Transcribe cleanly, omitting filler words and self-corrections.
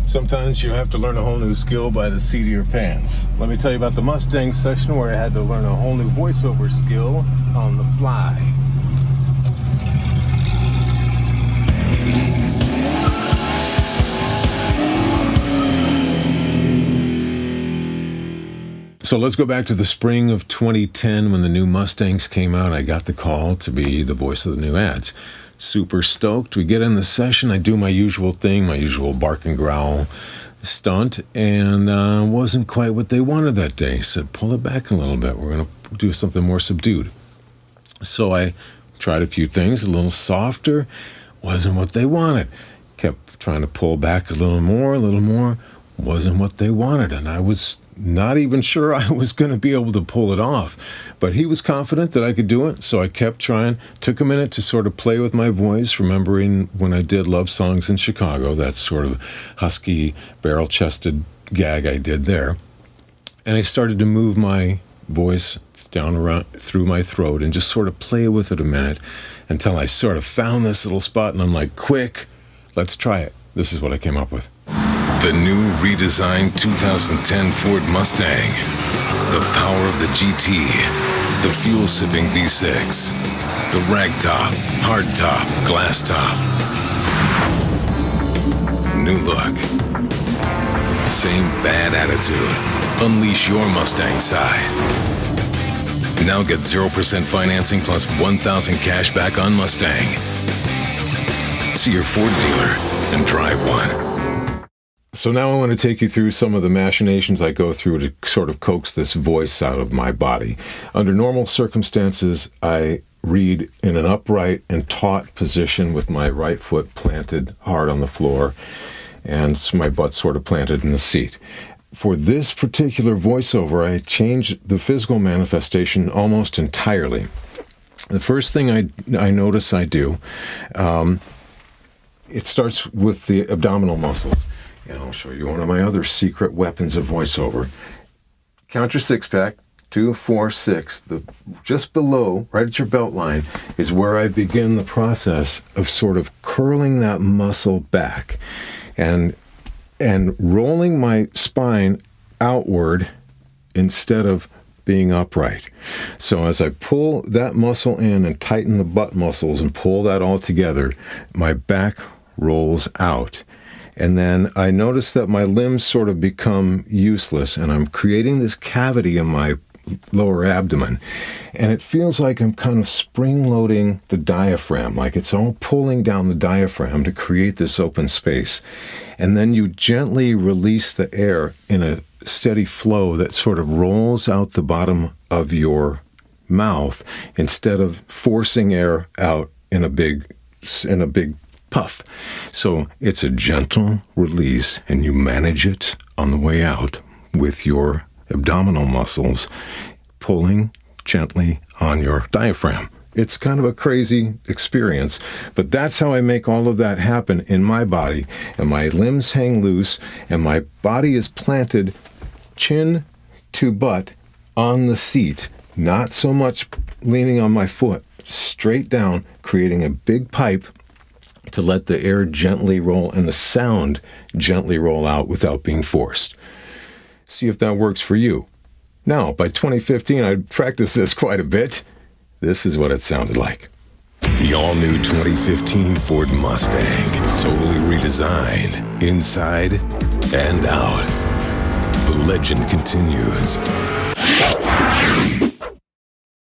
Sometimes you have to learn a whole new skill by the seat of your pants. Let me tell you about the Mustang session where I had to learn a whole new voiceover skill on the fly. So let's go back to the spring of 2010 when the new Mustangs came out. I got the call to be the voice of the new ads. Super stoked. We get in the session. I do my usual thing, my usual bark and growl stunt, and wasn't quite what they wanted that day. Said, pull it back a little bit. We're going to do something more subdued. So I tried a few things, a little softer. Wasn't what they wanted. Kept trying to pull back a little more. Wasn't what they wanted, and I was not even sure I was going to be able to pull it off. But he was confident that I could do it, so I kept trying. Took a minute to sort of play with my voice, remembering when I did Love Songs in Chicago, that sort of husky, barrel-chested gag I did there. And I started to move my voice down around through my throat and just sort of play with it a minute until I sort of found this little spot, and I'm like, quick, let's try it. This is what I came up with. The new redesigned 2010 Ford Mustang. The power of the GT. The fuel-sipping V6. The ragtop, hardtop, glass top. New look. Same bad attitude. Unleash your Mustang side. Now get 0% financing plus $1,000 cash back on Mustang. See your Ford dealer and drive one. So now I want to take you through some of the machinations I go through to sort of coax this voice out of my body. Under normal circumstances, I read in an upright and taut position with my right foot planted hard on the floor and my butt sort of planted in the seat. For this particular voiceover, I changed the physical manifestation almost entirely. The first thing I notice I do, it starts with the abdominal muscles. And I'll show you one of my other secret weapons of voiceover. Count your six-pack, 2, 4, 6. Just below, right at your belt line, is where I begin the process of sort of curling that muscle back and rolling my spine outward instead of being upright. So as I pull that muscle in and tighten the butt muscles and pull that all together, my back rolls out. And then I notice that my limbs sort of become useless, and I'm creating this cavity in my lower abdomen. And it feels like I'm kind of spring-loading the diaphragm, like it's all pulling down the diaphragm to create this open space. And then you gently release the air in a steady flow that sort of rolls out the bottom of your mouth instead of forcing air out in a big puff. So it's a gentle release, and you manage it on the way out with your abdominal muscles pulling gently on your diaphragm. It's kind of a crazy experience, but that's how I make all of that happen in my body, and my limbs hang loose, and my body is planted chin to butt on the seat, not so much leaning on my foot, straight down, creating a big pipe to let the air gently roll and the sound gently roll out without being forced. See if that works for you. Now, by 2015, I'd practiced this quite a bit. This is what it sounded like. The all-new 2015 Ford Mustang. Totally redesigned, inside and out. The legend continues.